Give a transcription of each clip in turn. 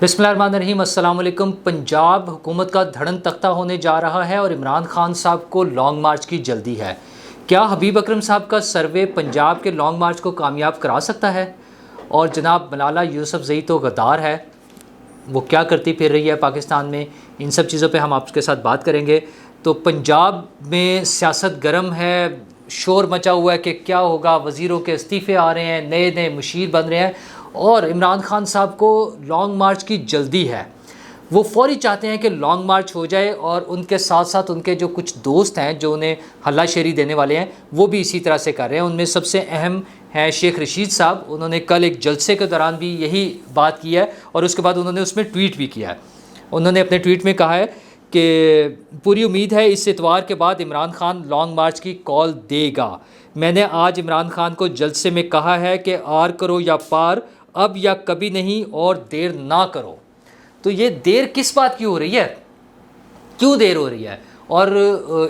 بسم اللہ الرحمن الرحیم۔ السلام علیکم۔ پنجاب حکومت کا دھڑن تختہ ہونے جا رہا ہے اور عمران خان صاحب کو لانگ مارچ کی جلدی ہے۔ کیا حبیب اکرم صاحب کا سروے پنجاب کے لانگ مارچ کو کامیاب کرا سکتا ہے؟ اور جناب ملالہ یوسفزئی تو غدار ہے، وہ کیا کرتی پھر رہی ہے پاکستان میں؟ ان سب چیزوں پہ ہم آپ کے ساتھ بات کریں گے۔ تو پنجاب میں سیاست گرم ہے، شور مچا ہوا ہے کہ کیا ہوگا، وزیروں کے استعفے آ رہے ہیں، نئے نئے مشیر بن رہے ہیں اور عمران خان صاحب کو لانگ مارچ کی جلدی ہے۔ وہ فوری چاہتے ہیں کہ لانگ مارچ ہو جائے اور ان کے ساتھ ساتھ ان کے جو کچھ دوست ہیں جو انہیں ہلا شیری دینے والے ہیں وہ بھی اسی طرح سے کر رہے ہیں۔ ان میں سب سے اہم ہیں شیخ رشید صاحب، انہوں نے کل ایک جلسے کے دوران بھی یہی بات کی ہے اور اس کے بعد انہوں نے اس میں ٹویٹ بھی کیا ہے۔ انہوں نے اپنے ٹویٹ میں کہا ہے کہ پوری امید ہے اس اتوار کے بعد عمران خان لانگ مارچ کی کال دے گا۔ میں نے آج عمران خان کو جلسے میں کہا ہے کہ آر کرو یا پار، اب یا کبھی نہیں اور دیر نہ کرو۔ تو یہ دیر کس بات کی ہو رہی ہے؟ کیوں دیر ہو رہی ہے؟ اور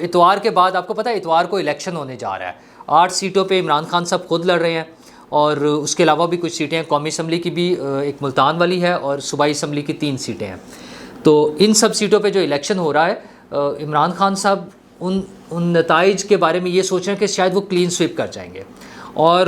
اتوار کے بعد آپ کو پتہ ہے اتوار کو الیکشن ہونے جا رہا ہے، 8 سیٹوں پہ عمران خان صاحب خود لڑ رہے ہیں اور اس کے علاوہ بھی کچھ سیٹیں ہیں، قومی اسمبلی کی بھی ایک ملتان والی ہے اور صوبائی اسمبلی کی 3 سیٹیں ہیں۔ تو ان سب سیٹوں پہ جو الیکشن ہو رہا ہے، عمران خان صاحب ان نتائج کے بارے میں یہ سوچ رہے ہیں کہ شاید وہ کلین سویپ کر جائیں گے اور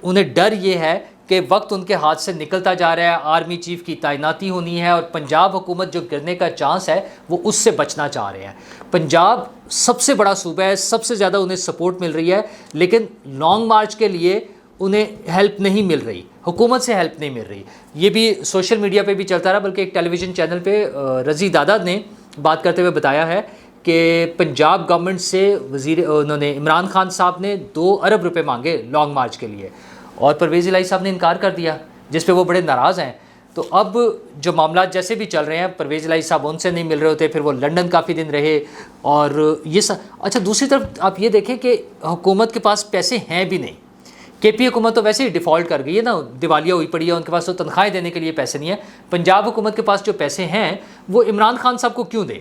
انہیں ڈر یہ ہے کہ وقت ان کے ہاتھ سے نکلتا جا رہا ہے، آرمی چیف کی تعیناتی ہونی ہے اور پنجاب حکومت جو گرنے کا چانس ہے وہ اس سے بچنا چاہ رہے ہیں۔ پنجاب سب سے بڑا صوبہ ہے، سب سے زیادہ انہیں سپورٹ مل رہی ہے، لیکن لانگ مارچ کے لیے انہیں ہیلپ نہیں مل رہی، حکومت سے ہیلپ نہیں مل رہی۔ یہ بھی سوشل میڈیا پہ بھی چلتا رہا، بلکہ ایک ٹیلی ویژن چینل پہ رضی دادا نے بات کرتے ہوئے بتایا ہے کہ پنجاب گورنمنٹ سے انہوں نے عمران خان صاحب نے 2 ارب روپے مانگے لانگ مارچ کے لیے اور پرویز الہی صاحب نے انکار کر دیا، جس پہ وہ بڑے ناراض ہیں۔ تو اب جو معاملات جیسے بھی چل رہے ہیں، پرویز الہی صاحب ان سے نہیں مل رہے ہوتے، پھر وہ لنڈن کافی دن رہے اور یہ اچھا دوسری طرف آپ یہ دیکھیں کہ حکومت کے پاس پیسے ہیں بھی نہیں۔ کے پی حکومت تو ویسے ہی ڈیفالٹ کر گئی ہے نا، دیوالیہ ہوئی پڑی ہے، ان کے پاس تو تنخواہیں دینے کے لیے پیسے نہیں ہیں۔ پنجاب حکومت کے پاس جو پیسے ہیں وہ عمران خان صاحب کو کیوں دے؟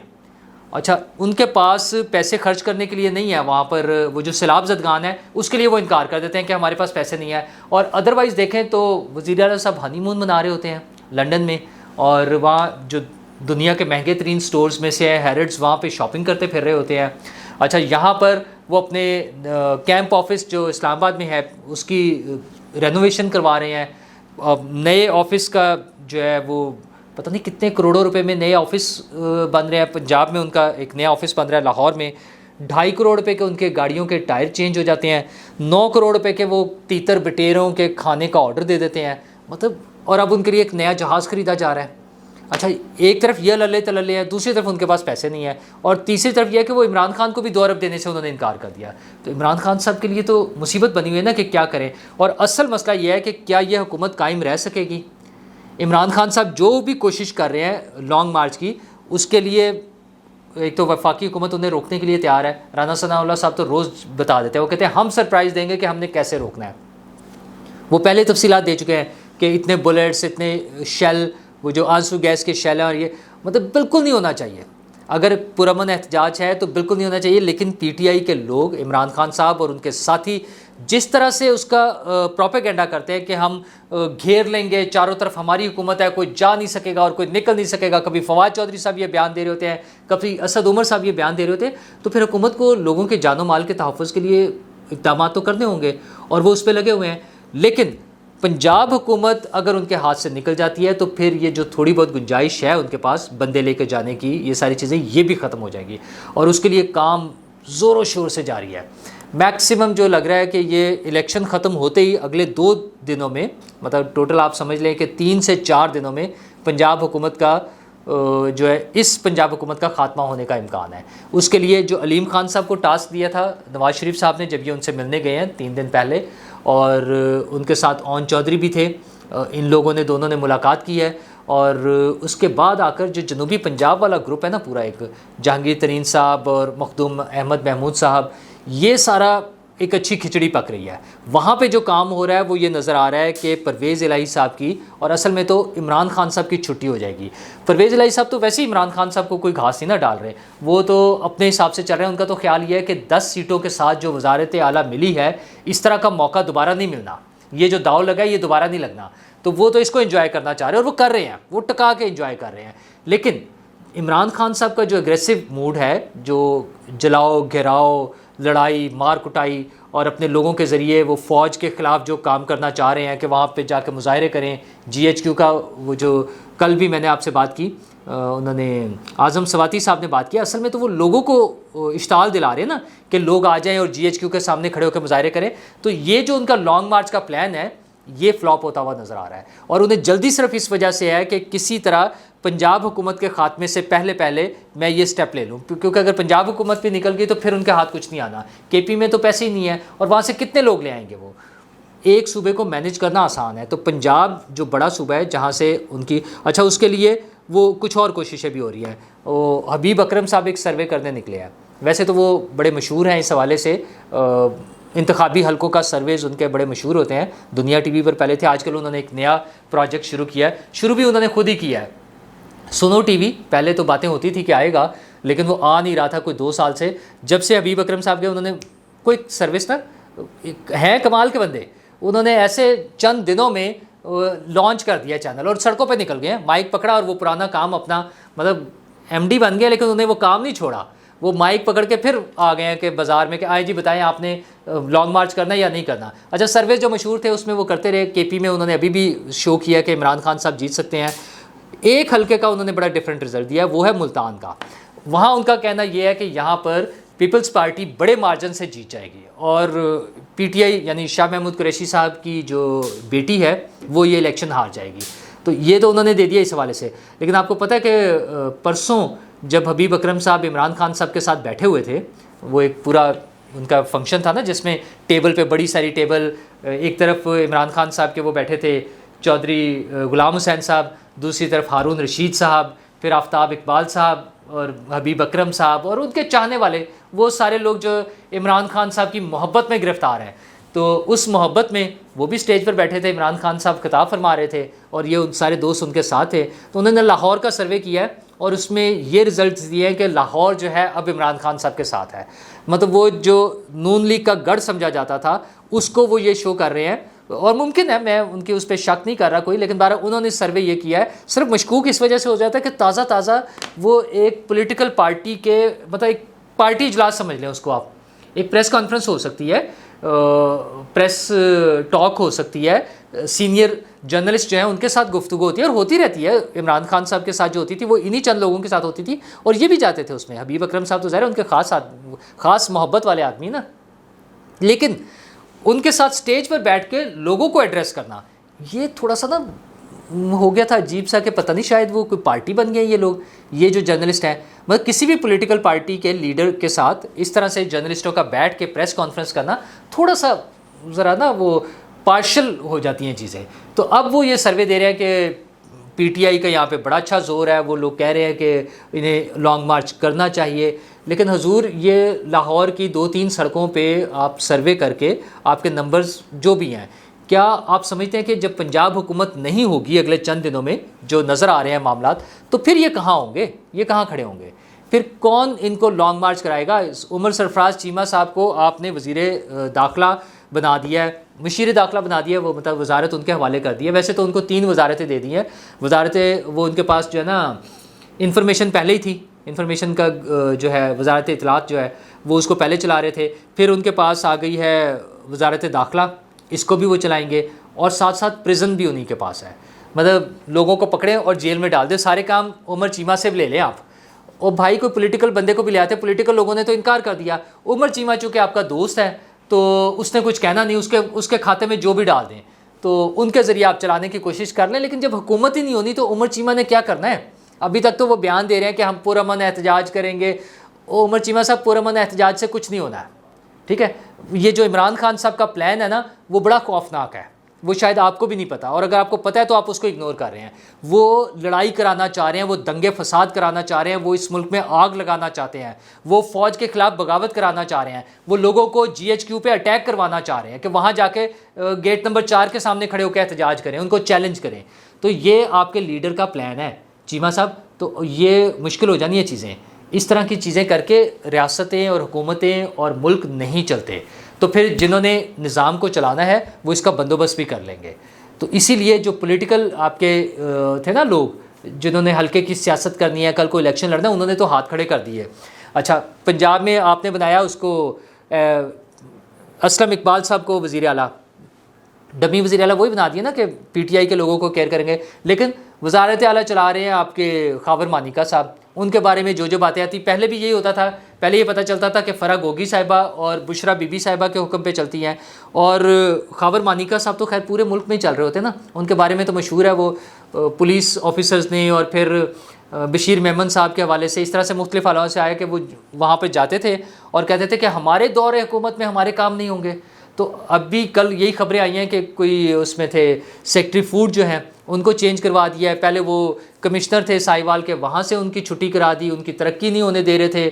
اچھا ان کے پاس پیسے خرچ کرنے کے لیے نہیں ہے، وہاں پر وہ جو سیلاب زدگان ہے اس کے لیے وہ انکار کر دیتے ہیں کہ ہمارے پاس پیسے نہیں ہے۔ اور ادروائز دیکھیں تو وزیر اعلیٰ صاحب ہنی مون منا رہے ہوتے ہیں لنڈن میں، اور وہاں جو دنیا کے مہنگے ترین سٹورز میں سے ہے ہیرڈز، وہاں پہ شاپنگ کرتے پھر رہے ہوتے ہیں۔ اچھا یہاں پر وہ اپنے کیمپ آفس جو اسلام آباد میں ہے اس کی رینوویشن کروا رہے ہیں، نئے آفس کا جو ہے وہ پتہ نہیں کتنے کروڑوں روپے میں نئے آفس بن رہے ہیں۔ پنجاب میں ان کا ایک نیا آفس بن رہا ہے، لاہور میں 2.5 کروڑ روپے کے ان کے گاڑیوں کے ٹائر چینج ہو جاتے ہیں، 9 کروڑ روپے کے وہ تیتر بٹیروں کے کھانے کا آرڈر دے دیتے ہیں، مطلب اور اب ان کے لیے ایک نیا جہاز خریدا جا رہا ہے۔ اچھا ایک طرف یہ للے تللے ہیں، دوسری طرف ان کے پاس پیسے نہیں ہیں، اور تیسری طرف یہ ہے کہ وہ عمران خان کو بھی 2 ارب دینے سے انہوں نے انکار کر دیا۔ تو عمران خان صاحب کے لیے تو مصیبت بنی ہوئی ہے نا کہ کیا کریں، اور اصل مسئلہ یہ ہے کہ کیا یہ حکومت قائم رہ سکے گی؟ عمران خان صاحب جو بھی کوشش کر رہے ہیں لانگ مارچ کی، اس کے لیے ایک تو وفاقی حکومت انہیں روکنے کے لیے تیار ہے۔ رانا ثناء اللہ صاحب تو روز بتا دیتے ہیں، وہ کہتے ہیں ہم سرپرائز دیں گے کہ ہم نے کیسے روکنا ہے۔ وہ پہلے تفصیلات دے چکے ہیں کہ اتنے بلیٹس، اتنے شیل، وہ جو آنسو گیس کے شیل ہیں، اور یہ مطلب بالکل نہیں ہونا چاہیے۔ اگر پرامن احتجاج ہے تو بالکل نہیں ہونا چاہیے، لیکن پی ٹی آئی کے لوگ، عمران خان صاحب اور ان کے ساتھی جس طرح سے اس کا پروپیگنڈا کرتے ہیں کہ ہم گھیر لیں گے، چاروں طرف ہماری حکومت ہے، کوئی جا نہیں سکے گا اور کوئی نکل نہیں سکے گا، کبھی فواد چودھری صاحب یہ بیان دے رہے ہوتے ہیں، کبھی اسد عمر صاحب یہ بیان دے رہے ہوتے ہیں، تو پھر حکومت کو لوگوں کے جان و مال کے تحفظ کے لیے اقدامات تو کرنے ہوں گے اور وہ اس پہ لگے ہوئے ہیں۔ لیکن پنجاب حکومت اگر ان کے ہاتھ سے نکل جاتی ہے تو پھر یہ جو تھوڑی بہت گنجائش ہے ان کے پاس بندے لے کے جانے کی، یہ ساری چیزیں یہ بھی ختم ہو جائیں گی، اور اس کے لیے کام زور و شور سے جاری ہے۔ میکسیمم جو لگ رہا ہے کہ یہ الیکشن ختم ہوتے ہی اگلے 2 دنوں میں، مطلب ٹوٹل آپ سمجھ لیں کہ 3 سے 4 دنوں میں پنجاب حکومت کا جو ہے اس پنجاب حکومت کا خاتمہ ہونے کا امکان ہے۔ اس کے لیے جو علیم خان صاحب کو ٹاسک دیا تھا نواز شریف صاحب نے، جب یہ ان سے ملنے گئے ہیں 3 دن پہلے، اور ان کے ساتھ اون چودھری بھی تھے، ان لوگوں نے دونوں نے ملاقات کی ہے، اور اس کے بعد آ کر جو جنوبی پنجاب والا گروپ ہے نا پورا، ایک جہانگیر ترین صاحب اور مخدوم احمد محمود صاحب، یہ سارا ایک اچھی کھچڑی پک رہی ہے۔ وہاں پہ جو کام ہو رہا ہے وہ یہ نظر آ رہا ہے کہ پرویز الہی صاحب کی، اور اصل میں تو عمران خان صاحب کی چھٹی ہو جائے گی۔ پرویز الہی صاحب تو ویسے ہی عمران خان صاحب کو کوئی گھاس نہیں نہ ڈال رہے، وہ تو اپنے حساب سے چل رہے ہیں۔ ان کا تو خیال یہ ہے کہ 10 سیٹوں کے ساتھ جو وزارت اعلیٰ ملی ہے، اس طرح کا موقع دوبارہ نہیں ملنا، یہ جو داؤ لگا ہے یہ دوبارہ نہیں لگنا۔ تو وہ تو اس کو انجوائے کرنا چاہ رہے ہیں اور وہ کر رہے ہیں, وہ ٹکا کے انجوائے کر رہے ہیں. لیکن عمران خان صاحب کا جو اگریسو موڈ ہے, جو جلاؤ گھیراؤ لڑائی مار کٹائی اور اپنے لوگوں کے ذریعے وہ فوج کے خلاف جو کام کرنا چاہ رہے ہیں کہ وہاں پہ جا کے مظاہرے کریں, جی ایچ کیو کا وہ جو کل بھی میں نے آپ سے بات کی, انہوں نے اعظم سواتی صاحب نے بات کیا, اصل میں تو وہ لوگوں کو اشتعال دلا رہے ہیں نا کہ لوگ آ جائیں اور جی ایچ کیو کے سامنے کھڑے ہو کے مظاہرے کریں. تو یہ جو ان کا لانگ مارچ کا پلان ہے یہ فلاپ ہوتا ہوا نظر آ رہا ہے, اور انہیں جلدی صرف اس وجہ سے ہے کہ کسی طرح پنجاب حکومت کے خاتمے سے پہلے میں یہ سٹیپ لے لوں, کیونکہ اگر پنجاب حکومت بھی نکل گئی تو پھر ان کے ہاتھ کچھ نہیں آنا. کے پی میں تو پیسے ہی نہیں ہے اور وہاں سے کتنے لوگ لے آئیں گے, وہ ایک صوبے کو مینیج کرنا آسان ہے. تو پنجاب جو بڑا صوبہ ہے جہاں سے ان کی اچھا اس کے لیے وہ کچھ اور کوششیں بھی ہو رہی ہیں. وہ حبیب اکرم صاحب ایک سروے کرنے نکلے ہیں, ویسے تو وہ بڑے مشہور ہیں اس حوالے سے, انتخابی حلقوں کا سرویز ان کے بڑے مشہور ہوتے ہیں. دنیا ٹی وی پر پہلے تھے, آج کل انہوں نے ایک نیا پروجیکٹ شروع کیا ہے, شروع بھی انہوں نے خود ہی کیا ہے. سنو ٹی وی پہلے تو باتیں ہوتی تھی کہ آئے گا, لیکن وہ آ نہیں رہا تھا کوئی 2 سال سے. جب سے حبیب اکرم صاحب گئے انہوں نے کوئی سروس نا, ہیں کمال کے بندے, انہوں نے ایسے چند دنوں میں لانچ کر دیا چینل اور سڑکوں پہ نکل گئے ہیں, مائک پکڑا اور وہ پرانا کام اپنا مطلب ایم ڈی بن گیا, لیکن انہوں نے وہ کام نہیں چھوڑا. وہ مائک پکڑ کے پھر آ گئے ہیں کہ بازار میں کہ آئے جی بتائیں آپ نے لانگ مارچ کرنا ہے یا نہیں کرنا. اچھا سروے جو مشہور تھے اس میں وہ کرتے رہے. کے پی میں انہوں نے ابھی بھی شو کیا کہ عمران خان صاحب جیت سکتے ہیں. ایک حلقے کا انہوں نے بڑا ڈفرینٹ رزلٹ دیا ہے, وہ ہے ملتان کا. وہاں ان کا کہنا یہ ہے کہ یہاں پر پیپلز پارٹی بڑے مارجن سے جیت جائے گی, اور پی ٹی آئی یعنی شاہ محمود قریشی صاحب کی جو بیٹی ہے وہ یہ الیکشن ہار جائے گی. تو یہ تو انہوں نے دے دیا اس حوالے سے. لیکن آپ کو پتہ ہے کہ پرسوں جب حبیب اکرم صاحب عمران خان صاحب کے ساتھ بیٹھے ہوئے تھے, وہ ایک پورا ان کا فنکشن تھا نا جس میں ٹیبل پہ بڑی ساری ٹیبل, ایک طرف عمران خان صاحب کے وہ بیٹھے تھے چودھری غلام حسین صاحب, دوسری طرف ہارون رشید صاحب, پھر آفتاب اقبال صاحب اور حبیب اکرم صاحب اور ان کے چاہنے والے, وہ سارے لوگ جو عمران خان صاحب کی محبت میں گرفتار ہیں. تو اس محبت میں وہ بھی سٹیج پر بیٹھے تھے, عمران خان صاحب خطاب فرما رہے تھے اور یہ سارے دوست ان کے ساتھ تھے. تو انہوں نے لاہور کا سروے کیا ہے اور اس میں یہ رزلٹس دیے ہیں کہ لاہور جو ہے اب عمران خان صاحب کے ساتھ ہے. مطلب وہ جو نون لیگ کا گڑھ سمجھا جاتا تھا اس کو وہ یہ شو کر رہے ہیں, اور ممکن ہے میں ان کی اس پہ شک نہیں کر رہا کوئی, لیکن بہرحال انہوں نے سروے یہ کیا ہے. صرف مشکوک اس وجہ سے ہو جاتا ہے کہ تازہ وہ ایک پولیٹیکل پارٹی کے مطلب ایک پارٹی اجلاس سمجھ لیں اس کو آپ, ایک پریس کانفرنس ہو سکتی ہے, پریس ٹاک ہو سکتی ہے, سینئر جرنلسٹ جو ہیں ان کے ساتھ گفتگو ہوتی ہے اور ہوتی رہتی ہے. عمران خان صاحب کے ساتھ جو ہوتی تھی وہ انہی چند لوگوں کے ساتھ ہوتی تھی اور یہ بھی جاتے تھے اس میں. حبیب اکرم صاحب تو ظاہر ہے ان کے خاص محبت والے آدمی نا, لیکن ان کے ساتھ سٹیج پر بیٹھ کے لوگوں کو ایڈریس کرنا یہ تھوڑا سا نا ہو گیا تھا عجیب سا, کہ پتہ نہیں شاید وہ کوئی پارٹی بن گئے یہ لوگ, یہ جو جرنلسٹ ہیں. مطلب کسی بھی پولیٹیکل پارٹی کے لیڈر کے ساتھ اس طرح سے جرنلسٹوں کا بیٹھ کے پریس کانفرنس کرنا تھوڑا سا ذرا نا وہ پارشل ہو جاتی ہیں چیزیں. تو اب وہ یہ سروے دے رہے ہیں کہ پی ٹی آئی کا یہاں پہ بڑا اچھا زور ہے, وہ لوگ کہہ رہے ہیں کہ انہیں لانگ مارچ کرنا چاہیے. لیکن حضور یہ لاہور کی 2-3 سڑکوں پہ آپ سروے کر کے آپ کے نمبرز جو بھی ہیں, کیا آپ سمجھتے ہیں کہ جب پنجاب حکومت نہیں ہوگی اگلے چند دنوں میں جو نظر آ رہے ہیں معاملات, تو پھر یہ کہاں ہوں گے, یہ کہاں کھڑے ہوں گے, پھر کون ان کو لانگ مارچ کرائے گا؟ عمر سرفراز چیمہ صاحب کو آپ نے وزیر داخلہ بنا دیا ہے, مشیر داخلہ بنا دیا ہے, وہ مطلب وزارت ان کے حوالے کر دی ہے. ویسے تو ان کو 3 وزارتیں دے دی ہیں, وزارتیں وہ ان کے پاس جو ہے نا انفارمیشن پہلے ہی تھی, انفارمیشن کا جو ہے وزارت اطلاعات جو ہے وہ اس کو پہلے چلا رہے تھے. پھر ان کے پاس آ گئی ہے وزارت داخلہ, اس کو بھی وہ چلائیں گے, اور ساتھ ساتھ پریزن بھی انہی کے پاس ہے. مطلب لوگوں کو پکڑیں اور جیل میں ڈال دیں, سارے کام عمر چیمہ سے لے لیں آپ. اور بھائی کوئی پولیٹیکل بندے کو بھی لے آتے, پولیٹیکل لوگوں نے تو انکار کر دیا. عمر چیمہ چونکہ آپ کا دوست ہے تو اس نے کچھ کہنا نہیں, اس کے کھاتے میں جو بھی ڈال دیں تو ان کے ذریعے آپ چلانے کی کوشش کر لیں. لیکن جب حکومت ہی نہیں ہونی تو عمر چیمہ نے کیا کرنا ہے؟ ابھی تک تو وہ بیان دے رہے ہیں کہ ہم پرامن احتجاج کریں گے. عمر چیمہ صاحب پرامن احتجاج سے کچھ نہیں ہونا ہے, ٹھیک ہے. یہ جو عمران خان صاحب کا پلان ہے نا وہ بڑا خوفناک ہے, وہ شاید آپ کو بھی نہیں پتا, اور اگر آپ کو پتہ ہے تو آپ اس کو اگنور کر رہے ہیں. وہ لڑائی کرانا چاہ رہے ہیں, وہ دنگے فساد کرانا چاہ رہے ہیں, وہ اس ملک میں آگ لگانا چاہتے ہیں, وہ فوج کے خلاف بغاوت کرانا چاہ رہے ہیں, وہ لوگوں کو جی ایچ کیو پہ اٹیک کروانا چاہ رہے ہیں کہ وہاں جا کے گیٹ نمبر 4 کے سامنے کھڑے ہو کے احتجاج کریں, ان کو چیلنج کریں. تو یہ آپ کے لیڈر کا پلان ہے چیمہ صاحب. تو یہ مشکل ہو جانی ہے چیزیں, اس طرح کی چیزیں کر کے ریاستیں اور حکومتیں اور ملک نہیں چلتے. تو پھر جنہوں نے نظام کو چلانا ہے وہ اس کا بندوبست بھی کر لیں گے. تو اسی لیے جو پولیٹیکل آپ کے تھے نا لوگ جنہوں نے حلقے کی سیاست کرنی ہے، کل کو الیکشن لڑنا ہے، انہوں نے تو ہاتھ کھڑے کر دیے۔ اچھا، پنجاب میں آپ نے بنایا اس کو اسلم اقبال صاحب کو وزیر اعلیٰ، ڈمی وزیر اعلیٰ وہی بنا دیا نا کہ پی ٹی آئی کے لوگوں کو کیئر کریں گے، لیکن وزارت اعلیٰ چلا رہے ہیں آپ کے خاور مانیکا صاحب۔ ان کے بارے میں جو باتیں آتی، پہلے بھی یہی ہوتا تھا، پہلے یہ پتہ چلتا تھا کہ فرح گوگی صاحبہ اور بشرا بی بی صاحبہ کے حکم پہ چلتی ہیں، اور خاور مانیکا صاحب تو خیر پورے ملک میں ہی چل رہے ہوتے ہیں نا، ان کے بارے میں تو مشہور ہے، وہ پولیس آفیسرز نے اور پھر بشیر میمن صاحب کے حوالے سے اس طرح سے مختلف حوالوں سے آیا کہ وہ وہاں پہ جاتے تھے اور کہتے تھے کہ ہمارے دور حکومت میں ہمارے کام نہیں ہوں گے۔ تو اب بھی کل یہی خبریں آئی ہیں کہ کوئی اس میں تھے سیکٹری فوڈ جو ہیں ان کو چینج کروا دیا ہے، پہلے وہ کمشنر تھے سائیوال کے، وہاں سے ان کی چھٹی کرا دی، ان کی ترقی نہیں ہونے دے رہے تھے،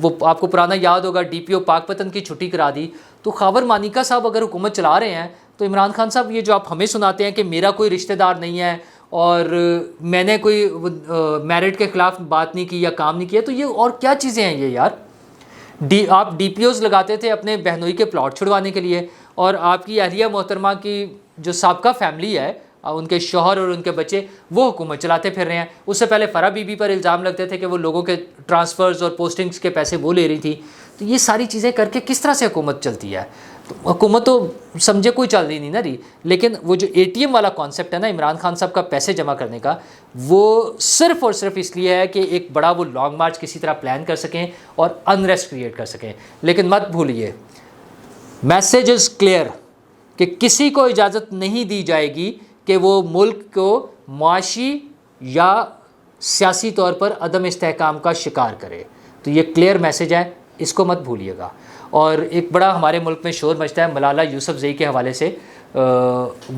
وہ آپ کو پرانا یاد ہوگا ڈی پی او پاک پتن کی چھٹی کرا دی۔ تو خاور مانیکا صاحب اگر حکومت چلا رہے ہیں تو عمران خان صاحب یہ جو آپ ہمیں سناتے ہیں کہ میرا کوئی رشتہ دار نہیں ہے اور میں نے کوئی میرٹ کے خلاف بات نہیں کی یا کام نہیں کیا، تو یہ اور کیا چیزیں ہیں یہ یار؟ آپ ڈی پی اوز لگاتے تھے اپنے بہنوئی کے پلاٹ چھڑوانے کے لیے، اور آپ کی اہلیہ محترمہ کی جو سابقہ فیملی ہے، ان کے شوہر اور ان کے بچے وہ حکومت چلاتے پھر رہے ہیں۔ اس سے پہلے فرح بی بی پر الزام لگتے تھے کہ وہ لوگوں کے ٹرانسفرز اور پوسٹنگز کے پیسے وہ لے رہی تھی۔ تو یہ ساری چیزیں کر کے کس طرح سے حکومت چلتی ہے؟ تو حکومت تو سمجھے کوئی چل رہی نہیں نا رہی، لیکن وہ جو اے ٹی ایم والا کانسیپٹ ہے نا عمران خان صاحب کا پیسے جمع کرنے کا، وہ صرف اور صرف اس لیے ہے کہ ایک بڑا وہ لانگ مارچ کسی طرح پلان کر سکیں اور انریسٹ کریٹ کر سکیں۔ لیکن مت بھولیے، میسیج از کلیئر کہ کسی کو اجازت نہیں دی جائے گی کہ وہ ملک کو معاشی یا سیاسی طور پر عدم استحکام کا شکار کرے۔ تو یہ کلیئر میسیج ہے، اس کو مت بھولیے گا۔ اور ایک بڑا ہمارے ملک میں شور مچتا ہے ملالہ یوسفزئی کے حوالے سے،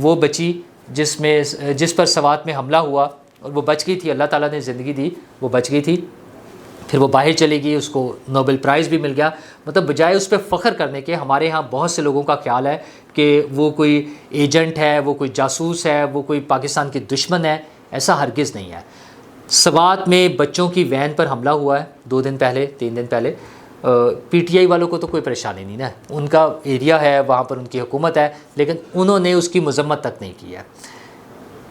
وہ بچی جس پر سوات میں حملہ ہوا اور وہ بچ گئی تھی، اللہ تعالیٰ نے زندگی دی، وہ بچ گئی تھی، پھر وہ باہر چلی گئی، اس کو نوبل پرائز بھی مل گیا۔ مطلب بجائے اس پہ فخر کرنے کے، ہمارے ہاں بہت سے لوگوں کا خیال ہے کہ وہ کوئی ایجنٹ ہے، وہ کوئی جاسوس ہے، وہ کوئی پاکستان کی دشمن ہے۔ ایسا ہرگز نہیں ہے۔ سوات میں بچوں کی وین پر حملہ ہوا ہے 2 دن پہلے 3 دن پہلے، پی ٹی آئی والوں کو تو کوئی پریشانی نہیں نا، ان کا ایریا ہے، وہاں پر ان کی حکومت ہے، لیکن انہوں نے اس کی مذمت تک نہیں کی ہے۔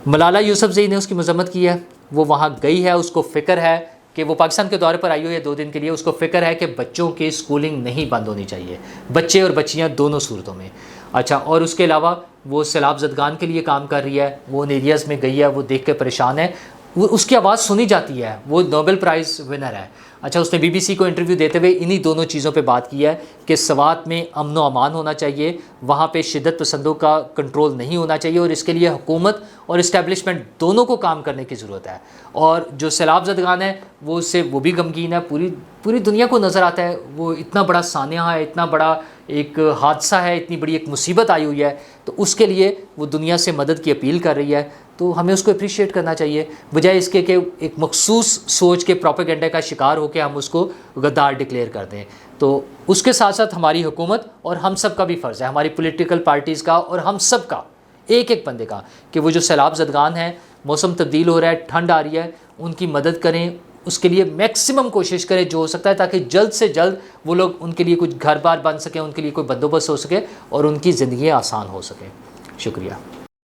ملالہ یوسفزئی نے اس کی مذمت کی ہے، وہ وہاں گئی ہے، اس کو فکر ہے کہ وہ پاکستان کے دورے پر آئی ہوئی ہے 2 دن کے لیے، اس کو فکر ہے کہ بچوں کی اسکولنگ نہیں بند ہونی چاہیے، بچے اور بچیاں دونوں صورتوں میں۔ اچھا، اور اس کے علاوہ وہ سیلاب زدگان کے لیے کام کر رہی ہے، وہ ان ایریاز میں گئی ہے، وہ دیکھ کے پریشان ہے، وہ اس کی آواز سنی جاتی ہے، وہ نوبل پرائز ونر ہے۔ اچھا، اس نے بی بی سی کو انٹرویو دیتے ہوئے انہی دونوں چیزوں پہ بات کی ہے کہ سوات میں امن و امان ہونا چاہیے، وہاں پہ شدت پسندوں کا کنٹرول نہیں ہونا چاہیے، اور اس کے لیے حکومت اور اسٹیبلشمنٹ دونوں کو کام کرنے کی ضرورت ہے۔ اور جو سیلاب زدگان ہے وہ بھی غمگین ہے، پوری دنیا کو نظر آتا ہے، وہ اتنا بڑا سانحہ ہے، اتنا بڑا ایک حادثہ ہے، اتنی بڑی ایک مصیبت آئی ہوئی ہے، تو اس کے لیے وہ دنیا سے مدد کی اپیل کر رہی ہے۔ تو ہمیں اس کو اپریشیٹ کرنا چاہیے، بجائے اس کے کہ ایک مخصوص سوچ کے پروپیگنڈے کا شکار ہو کے ہم اس کو غدار ڈکلیئر کر دیں۔ تو اس کے ساتھ ساتھ ہماری حکومت اور ہم سب کا بھی فرض ہے، ہماری پولیٹیکل پارٹیز کا اور ہم سب کا، ایک بندے کا، کہ وہ جو سیلاب زدگان ہیں، موسم تبدیل ہو رہا ہے، ٹھنڈ آ رہی ہے، ان کی مدد کریں، اس کے لیے میکسیمم کوشش کریں جو ہو سکتا ہے، تاکہ جلد سے جلد وہ لوگ، ان کے لیے کچھ گھر بار بن سکیں، ان کے لیے کوئی بندوبست ہو سکے اور ان کی زندگیاں آسان ہو سکیں۔ شکریہ۔